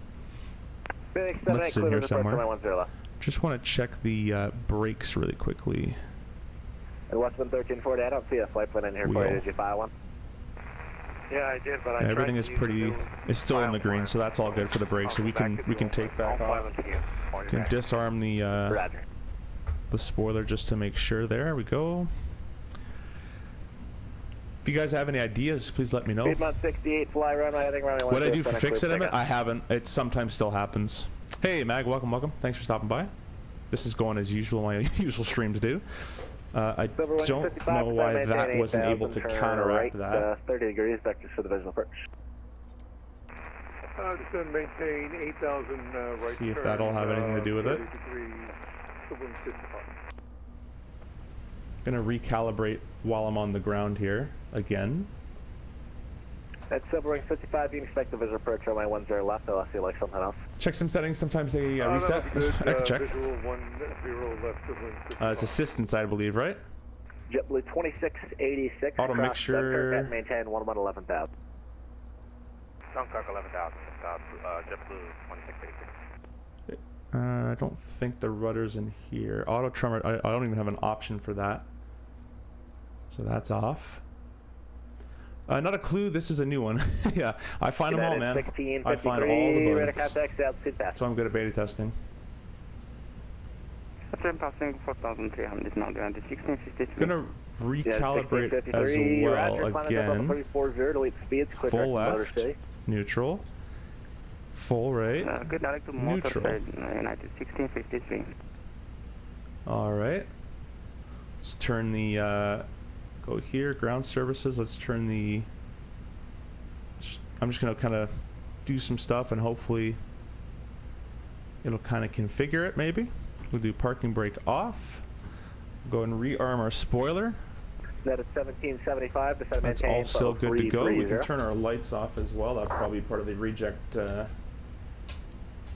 Fenix, Let's sit here somewhere. 10 left. Just want to check the brakes really quickly. And Westman 1340, I don't see a flight plan in here for you. Did you file one? Yeah, I did, but Yeah, everything is pretty. It's still in the green, so that's all good for the brakes. So we can take back off. Can disarm the Roger. the spoiler just to make sure. There we go. If you guys have any ideas, please let me know. Piedmont 68, fly runway, heading runway 10. What I do for fix it, Emmett? I haven't. It sometimes still happens. Hey, Mag, welcome. Thanks for stopping by. This is going as usual. My usual streams do. I don't know why that wasn't able to counteract that. 30 degrees, vectors for the visual approach. Just going to maintain 8,000 right. See if that'll have anything to do with it. Gonna recalibrate while I'm on the ground here again. At Silverwing 55, you can expect the visual approach runway 10 left, unless you like something else. Check some settings. Sometimes they reset. I can check. Visual 10 left. It's assistance, I believe, right? JetBlue 2686. Auto mixture. Maintain 11,000. Dunkirk 11,000. JetBlue 2686. I don't think the rudder's in here. Auto tremor. I don't even have an option for that. So that's off. Not a clue. This is a new one. Yeah, I find them all, man. I find all the bugs. So I'm good at beta testing. Passing 4,300 now going to 1653. Gonna recalibrate as well again. Full left, neutral, full right, good direct to neutral. United 1653. All right. Let's turn the. Go here, ground services. Let's turn the. I'm just gonna kind of do some stuff and hopefully it'll kind of configure it. Maybe we'll do parking brake off. Go and rearm our spoiler. That is 1775. That's all still good to go. We can turn our lights off as well. That'll probably be part of the reject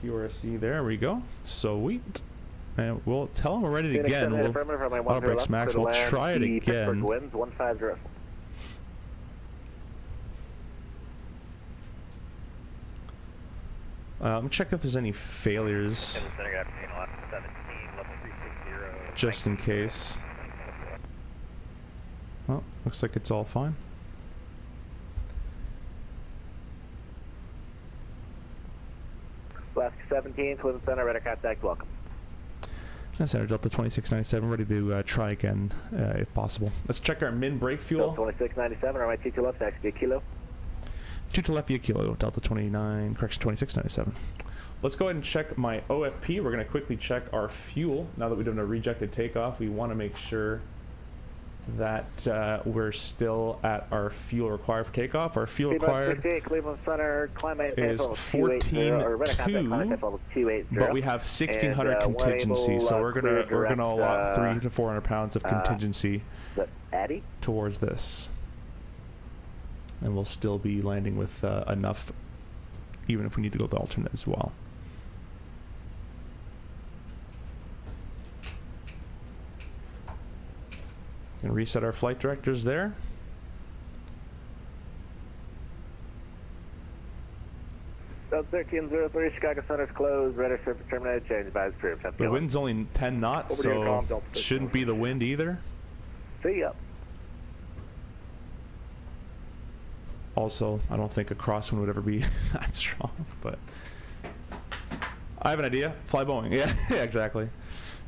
QRC. There we go. Sweet. And we'll tell them we're ready to again. Auto brakes max. We'll try it again. Winds 150. I'm checking if there's any failures, just in case. Well, looks like it's all fine. Alaska 17, Cleveland Center, radar contact, welcome. Center Delta 2697, ready to try again if possible. Let's check our min brake fuel. Delta 2697, RMI 22 left, taxi kilo. 2 to left via kilo, Delta 29, correction 2697. Let's go ahead and check my OFP. We're going to quickly check our fuel. Now that we've done a rejected takeoff, we want to make sure that we're still at our fuel required for takeoff. Our fuel required Cleveland Center, is 14.2, but we have 1,600 contingency, so we're gonna allot 300 to 400 pounds of contingency towards this, and we'll still be landing with enough, even if we need to go the alternate as well. And reset our flight directors there. Delta 1303, Chicago Center's closed, radar surface terminated, change by the stream. The wind's only 10 knots, so shouldn't be the wind either. See ya. Also, I don't think a crosswind would ever be that strong, but I have an idea. Fly Boeing. Yeah, yeah, exactly.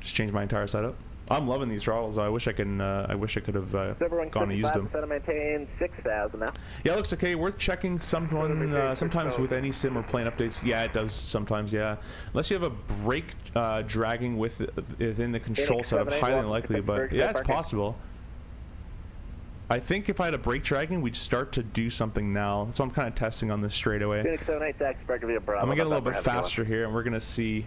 Just change my entire setup. I'm loving these throttles. I wish I could have gone and used them. Center maintain 6,000 now. Yeah, it looks okay. Worth checking sometimes with any sim or plane updates. Yeah, it does sometimes, yeah. Unless you have a brake dragging within the control setup, highly unlikely, but yeah, it's possible. I think if I had a brake dragging, we'd start to do something now. So I'm kind of testing on this straight away. Phoenix 78 taxi, Bravo. I'm gonna get a little bit faster here, and we're gonna see.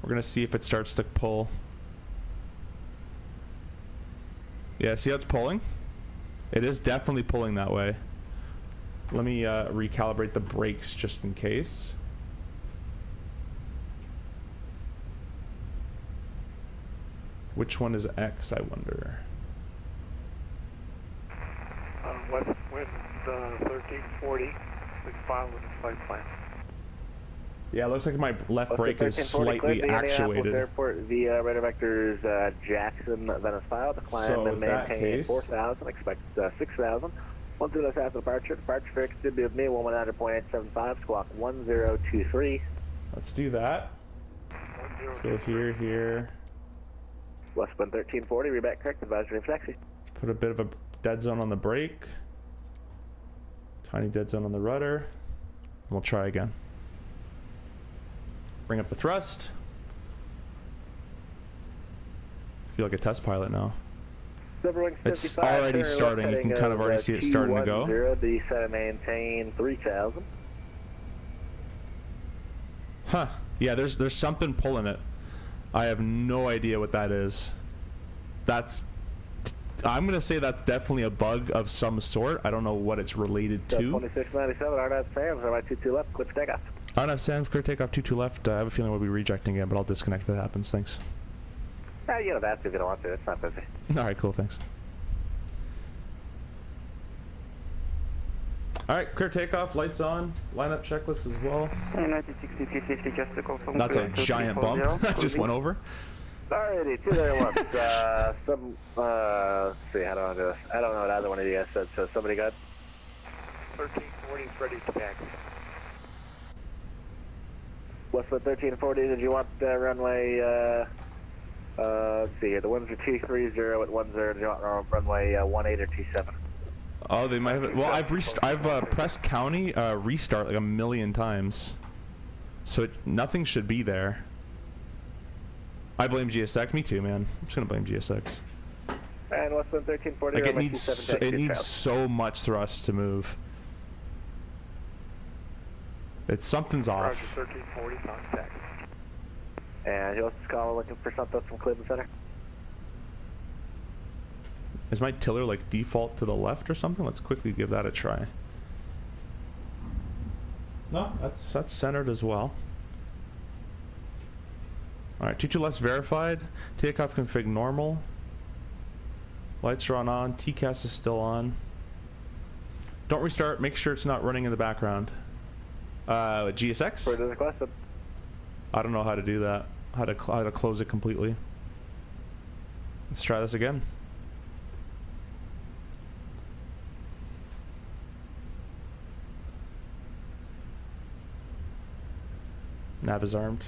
We're gonna see if it starts to pull. Yeah, see how it's pulling? It is definitely pulling that way. Let me recalibrate the brakes just in case. Which one is X, I wonder? West wind 1340. We filed with the flight plan. Yeah, it looks like my left brake is slightly actuated. Airport via radar vectors Jackson, Venice file. Climb and maintain 4,000. Expect 6,000. 12 left after departure. Departure fix should be with me. 119.875. Squawk 1023. Let's do that. Let's go here. Westbound 1340. Reback correct. Advisory of taxi. Put a bit of a dead zone on the brake. Tiny dead zone on the rudder. And we'll try again. Bring up the thrust. Feel like a test pilot now. It's already starting. You can kind of already see it starting to go. The center maintain 3,000. Huh. Yeah, there's something pulling it. I have no idea what that is. I'm gonna say that's definitely a bug of some sort. I don't know what it's related to. 2697, RNAV Sam's, RY22 left, clear for takeoff. RNAV Sam's, clear takeoff 22 left. I have a feeling we'll be rejecting again, but I'll disconnect if that happens. Thanks. You don't have to if you don't want to. It's not busy. Alright, cool, thanks. Alright, clear takeoff, lights on, lineup checklist as well. United 6350, just to confirm. That's a giant bump. I just went over. Alrighty, 2 there once. Let's see, how do I do this? I don't know what either one of you guys said, so somebody got 1340 ready to taxi. Westwood 1340, did you want runway, let's see here, the ones are 230 at 10, do you want runway 18 or 27? Oh, they might have it. Well, I've pressed county restart like a million times, so nothing should be there. I blame GSX. Me too, man. I'm just gonna blame GSX. And Westwood 1340. Like it needs so much thrust to move. Something's off. Roger, 1340 contact. And who else is calling looking for something from Cleveland Center? Is my tiller like default to the left or something? Let's quickly give that a try. No, that's centered as well. Alright, 22 left's verified. Takeoff config normal. Lights are on. TCAS is still on. Don't restart. Make sure it's not running in the background. GSX? Where does it request it? I don't know how to do that. How to close it completely. Let's try this again. Nav is armed.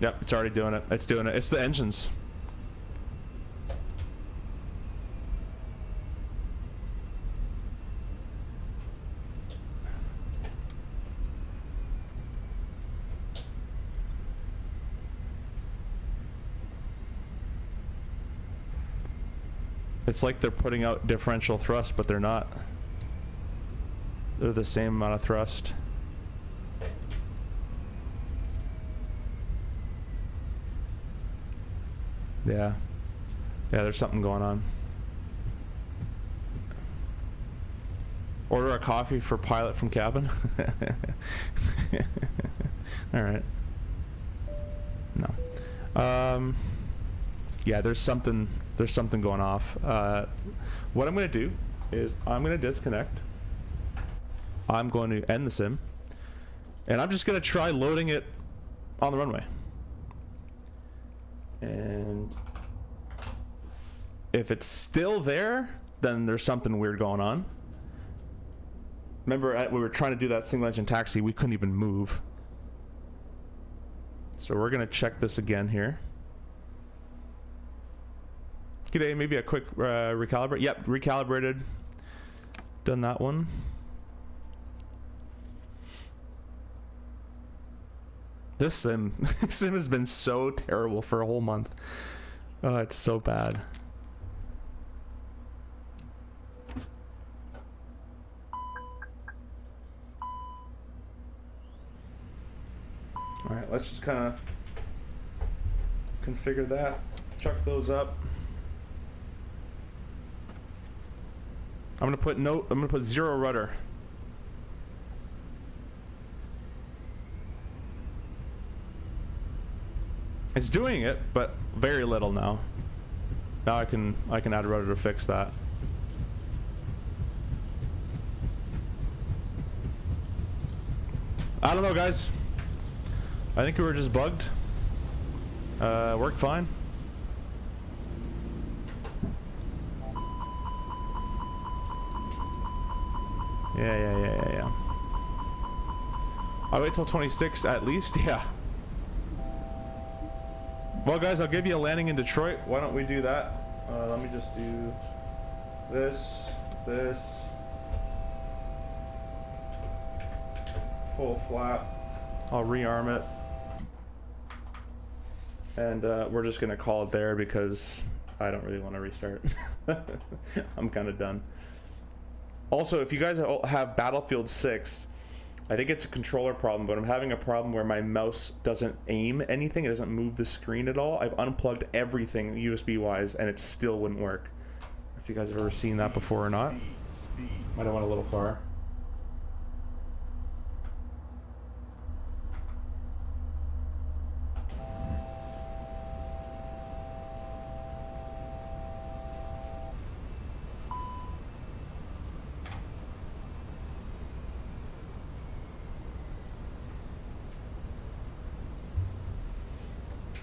Yep, it's already doing it. It's doing it. It's the engines. It's like they're putting out differential thrust, but they're not. They're the same amount of thrust. Yeah, there's something going on. Order a coffee for pilot from cabin. All right. No. Yeah, there's something going off. What I'm going to do is I'm going to disconnect. I'm going to end the sim, and I'm just going to try loading it on the runway. And if it's still there, then there's something weird going on. Remember, we were trying to do that single engine taxi, we couldn't even move. So we're gonna check this again here. G'day, maybe a quick recalibrate. Yep, recalibrated. Done that one. This sim has been so terrible for a whole month. Oh, it's so bad. All right, let's just kind of configure that, chuck those up. I'm gonna put 0 rudder. It's doing it, but very little now. Now I can add a rudder to fix that. I don't know, guys. I think we were just bugged. Worked fine. Yeah. I'll wait till 26 at least. Yeah. Well, guys, I'll give you a landing in Detroit. Why don't we do that? Let me just do this, full flap. I'll rearm it, and we're just gonna call it there because I don't really want to restart. I'm kind of done. Also, if you guys have Battlefield 6, I think it's a controller problem, but I'm having a problem where my mouse doesn't aim anything. It doesn't move the screen at all. I've unplugged everything USB-wise, and it still wouldn't work. If you guys have ever seen that before or not. Might have went a little far.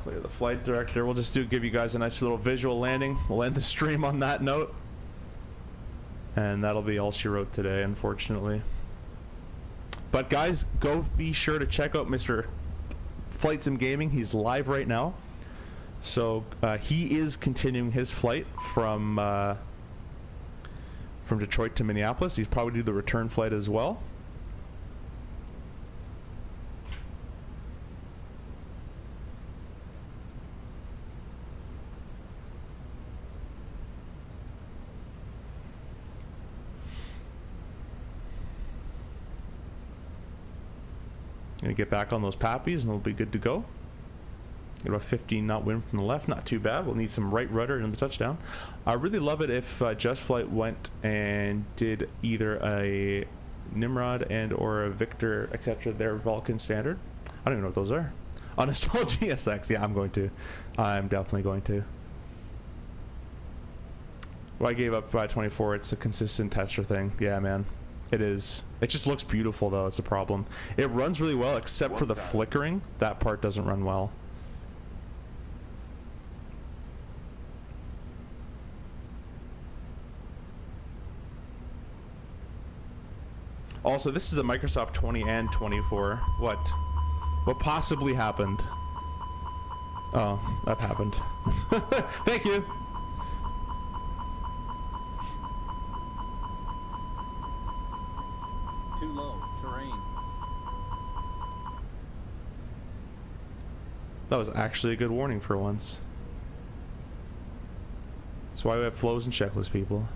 Clear the flight director. We'll just give you guys a nice little visual landing. We'll end the stream on that note. And that'll be all she wrote today, unfortunately. But guys, go be sure to check out Mr. Flight Sim Gaming. He's live right now. So he is continuing his flight from Detroit to Minneapolis. He's probably do the return flight as well. Gonna get back on those pappies and we'll be good to go. Get about 15 knot wind from the left, not too bad. We'll need some right rudder in the touchdown. I really love it if Just Flight went and did either a Nimrod and or a Victor, etc. Their Vulcan standard. I don't even know what those are. Uninstall GSX. Yeah, I'm going to. I'm definitely going to. Well, I gave up by 24. It's a consistent tester thing. Yeah, man. It is. It just looks beautiful, though. It's a problem. It runs really well, except for the flickering. That part doesn't run well. Also, this is a Microsoft 20 and 24. What? What possibly happened? Oh, that happened. Thank you. Too low terrain. That was actually a good warning for once. That's why we have flows and checklist, people.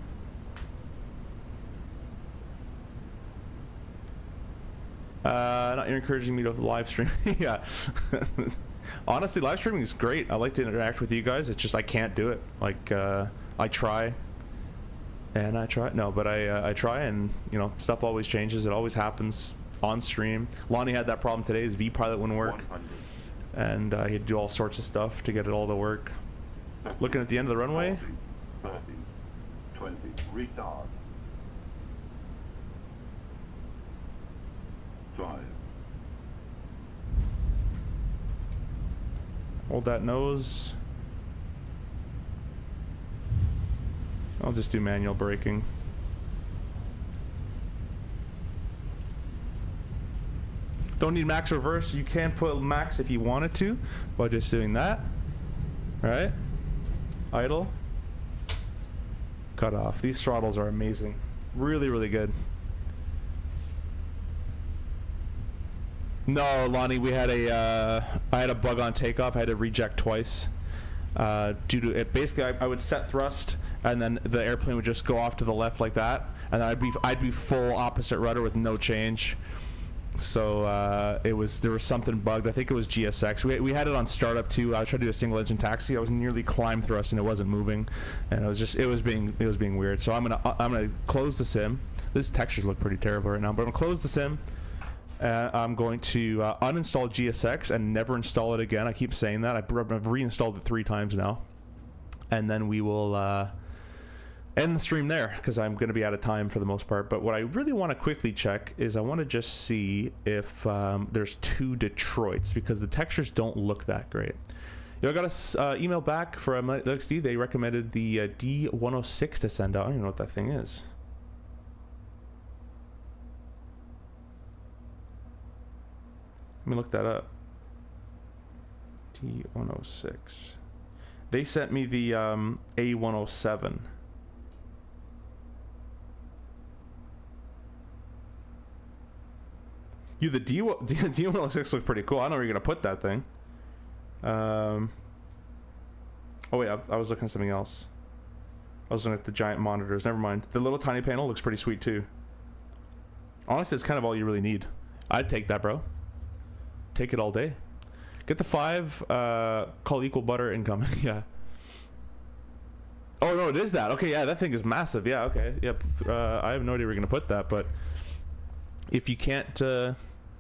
Not you're encouraging me to live stream. Yeah. Honestly, live streaming is great. I like to interact with you guys. It's just I can't do it. Like I try. And I try. No, but I try, and you know, stuff always changes. It always happens on stream. Lonnie had that problem today. His V-pilot wouldn't work, and he had to do all sorts of stuff to get it all to work. Looking at the end of the runway. 30, 20, retard. 5. Hold that nose. I'll just do manual braking. Don't need max reverse. You can put max if you wanted to by just doing that. Right? Idle. Cut off. These throttles are amazing. Really, really good. No, Lonnie, we had I had a bug on takeoff. I had to reject twice. Due to it, basically, I would set thrust, and then the airplane would just go off to the left like that, and then I'd be full opposite rudder with no change. So there was something bugged. I think it was GSX. We had it on startup too. I was trying to do a single engine taxi. I was nearly climb thrust and it wasn't moving, and it was being weird. So I'm gonna close the sim. These textures look pretty terrible right now, but I'm gonna close the sim. I'm going to uninstall GSX and never install it again. I keep saying that. I've reinstalled it 3 times now, and then we will end the stream there because I'm going to be out of time for the most part. But what I really want to quickly check is I want to just see if there's 2 Detroits, because the textures don't look that great. I got an email back from LXD. They recommended the D106 to send out. I don't even know what that thing is. Let me look that up. D106. They sent me the A107. The D106 looks pretty cool. I don't know where you're gonna put that thing. Oh wait, I was looking at something else. I was looking at the giant monitors. Never mind. The little tiny panel looks pretty sweet too. Honestly, it's kind of all you really need. I'd take that, bro. Take it all day. Get the 5. Call equal butter incoming. Yeah. Oh no, it is that. Okay, yeah, that thing is massive. Yeah. Okay. Yep. I have no idea where you're gonna put that, but if you can't.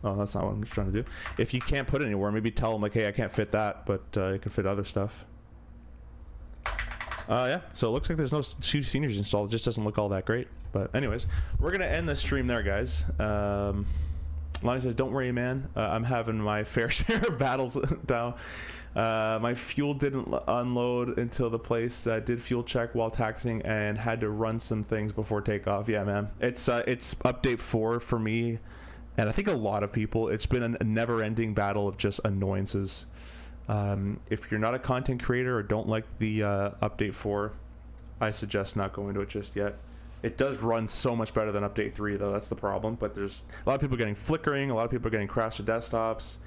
Oh, that's not what I'm trying to do. If you can't put it anywhere, maybe tell them like, hey, I can't fit that, but you can fit other stuff. Yeah, so it looks like there's no 2 seniors installed. It just doesn't look all that great. But anyways, we're going to end the stream there, guys. Lonnie says, don't worry, man. I'm having my fair share of battles down. My fuel didn't unload until the place did fuel check while taxiing and had to run some things before takeoff. Yeah, man. It's update 4 for me. And I think a lot of people, it's been a never-ending battle of just annoyances. If you're not a content creator or don't like the update 4, I suggest not going to it just yet. It does run so much better than update 3, though. That's the problem. But there's a lot of people getting flickering, a lot of people are getting crashed desktops,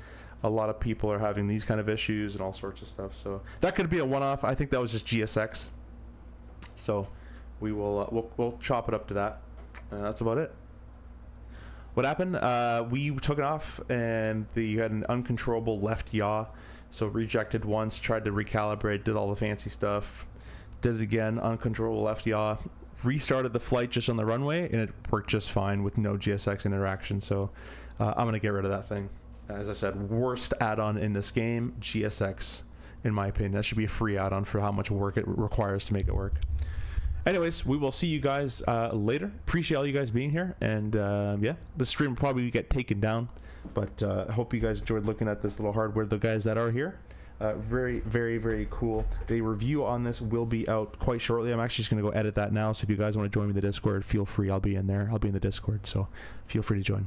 a lot of people are having these kind of issues and all sorts of stuff. So that could be a one-off. I think that was just GSX. So we will we'll chop it up to that. That's about it. What happened? We took it off, and you had an uncontrollable left yaw. So rejected once, tried to recalibrate, did all the fancy stuff, did it again, uncontrollable left yaw, restarted the flight just on the runway, and it worked just fine with no GSX interaction. So I'm gonna get rid of that thing. As I said, worst add-on in this game, GSX, in my opinion. That should be a free add-on for how much work it requires to make it work. Anyways, we will see you guys later. Appreciate all you guys being here, and yeah, the stream will probably get taken down, but I hope you guys enjoyed looking at this little hardware. The guys that are here, very, very, very cool. The review on this will be out quite shortly. I'm actually just gonna go edit that now, so if you guys want to join me in the Discord, feel free. I'll be in there. I'll be in the Discord, so feel free to join.